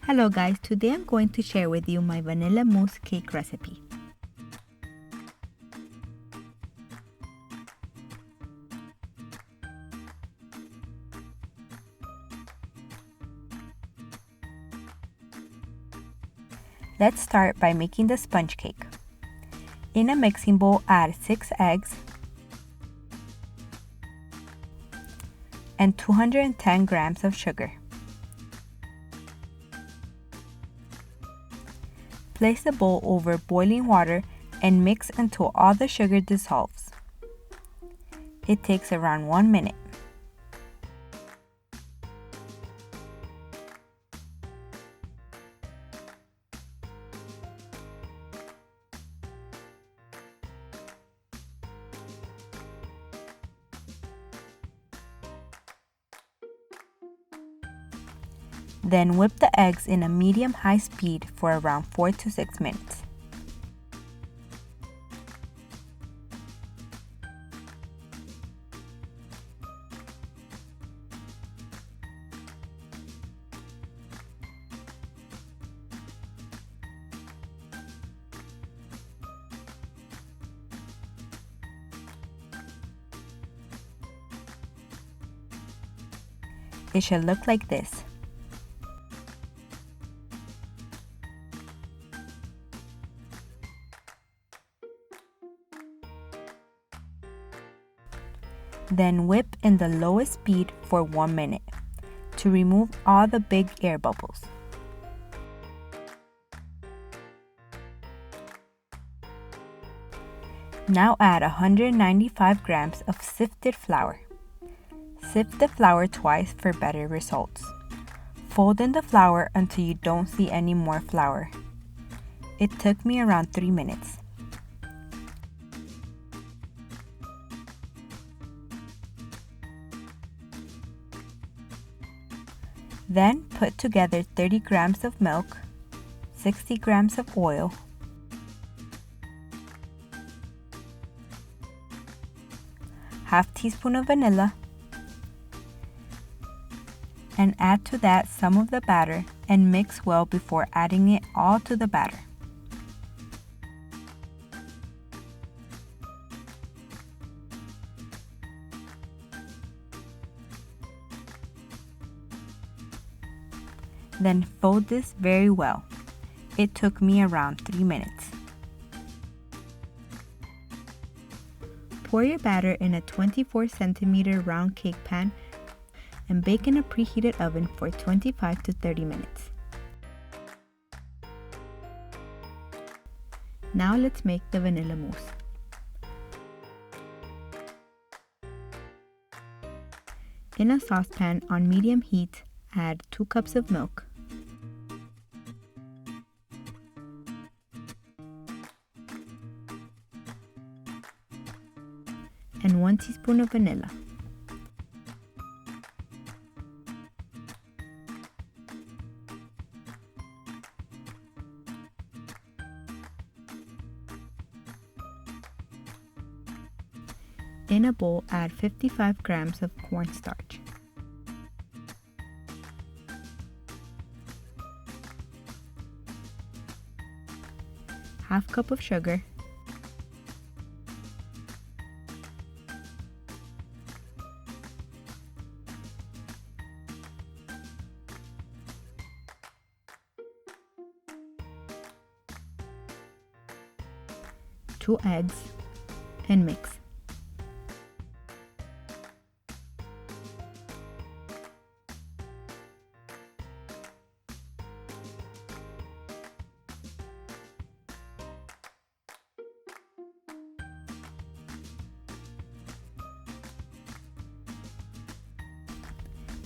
Hello guys, today I'm going to share with you my vanilla mousse cake recipe. Let's start by making the sponge cake. In a mixing bowl, add 6 eggs and 210 grams of sugar. Place the bowl over boiling water and mix until all the sugar dissolves. It takes around 1 minute. Then whip the eggs in a medium-high speed for around 4 to 6 minutes. It should look like this. Then whip in the lowest speed for 1 minute to remove all the big air bubbles. Now add 195 grams of sifted flour. Sift the flour twice for better results. Fold in the flour until you don't see any more flour. It took me around 3 minutes. Then put together 30 grams of milk, 60 grams of oil, half teaspoon of vanilla, and add to that some of the batter and mix well before adding it all to the batter. Then fold this very well. It took me around 3 minutes. Pour your batter in a 24 centimeter round cake pan and bake in a preheated oven for 25 to 30 minutes. Now let's make the vanilla mousse. In a saucepan on medium heat, add 2 cups of milk, and 1 teaspoon of vanilla. In a bowl, add 55 grams of cornstarch. Half cup of sugar, two eggs, and mix.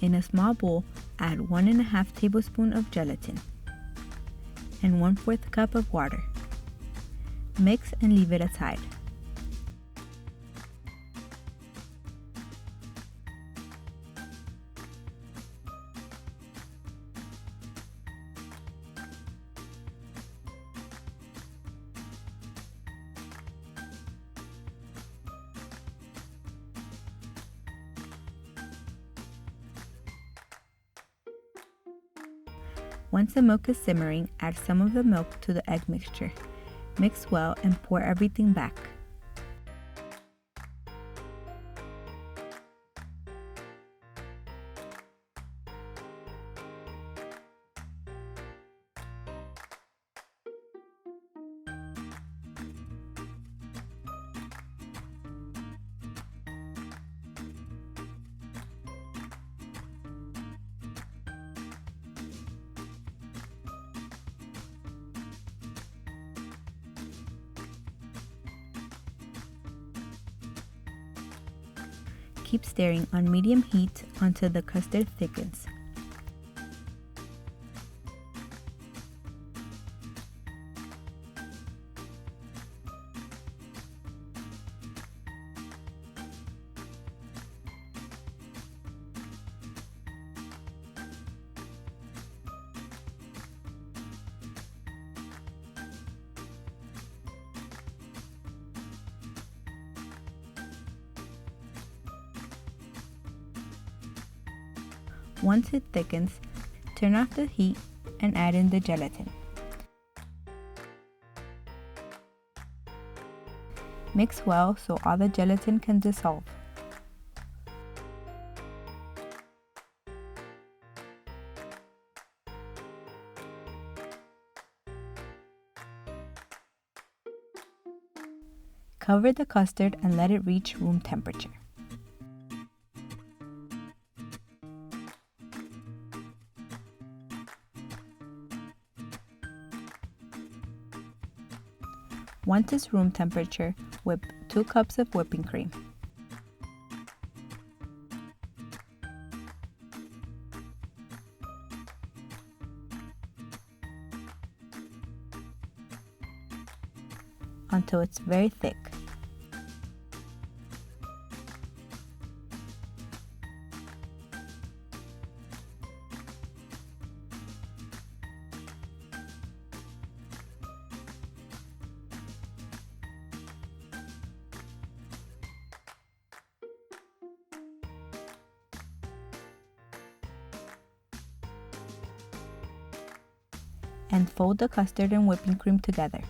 In a small bowl, add 1½ tablespoon of gelatin and 1/4 cup of water. Mix and leave it aside. Once the milk is simmering, add some of the milk to the egg mixture. Mix well and pour everything back. Keep stirring on medium heat until the custard thickens. Once it thickens, turn off the heat and add in the gelatin. Mix well so all the gelatin can dissolve. Cover the custard and let it reach room temperature. Once it's room temperature, whip 2 cups of whipping cream. Until it's very thick. And fold the custard and whipping cream together.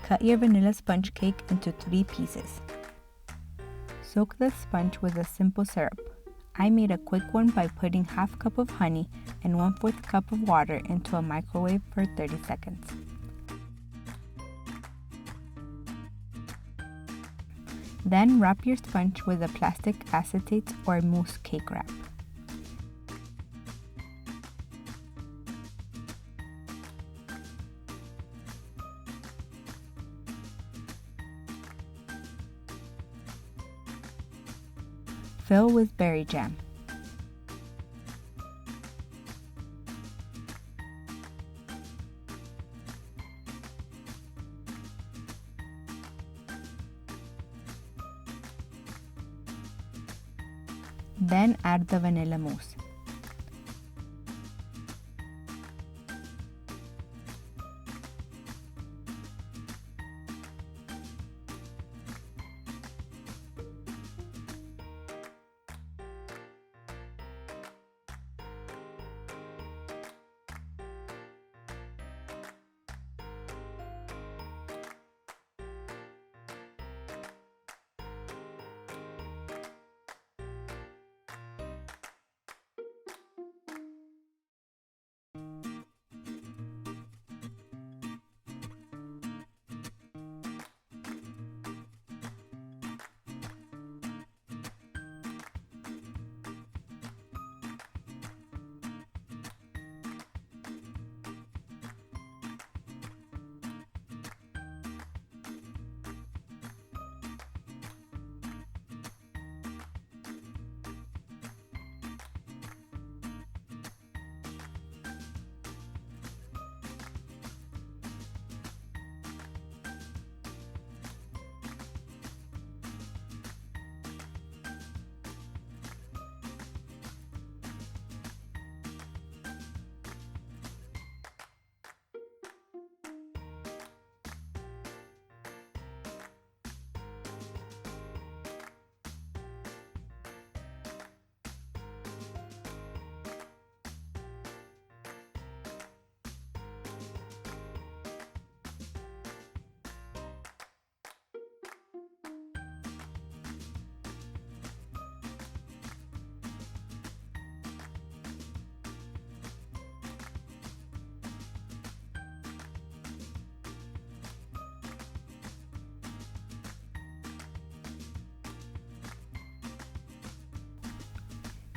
Cut your vanilla sponge cake into 3 pieces. Soak the sponge with a simple syrup. I made a quick one by putting ½ cup of honey and 1/4 cup of water into a microwave for 30 seconds. Then wrap your sponge with a plastic acetate or mousse cake wrap. Fill with berry jam. Then add the vanilla mousse.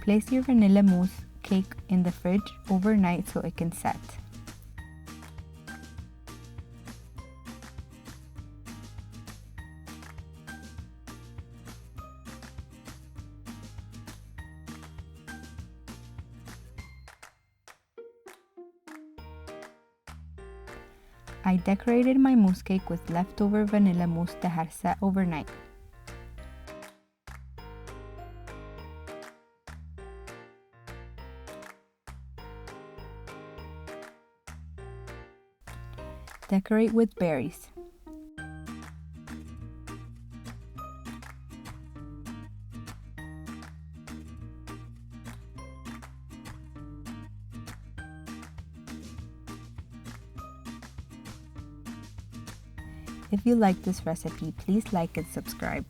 Place your vanilla mousse cake in the fridge overnight so it can set. I decorated my mousse cake with leftover vanilla mousse that had set overnight. Decorate with berries. If you like this recipe, please like and subscribe.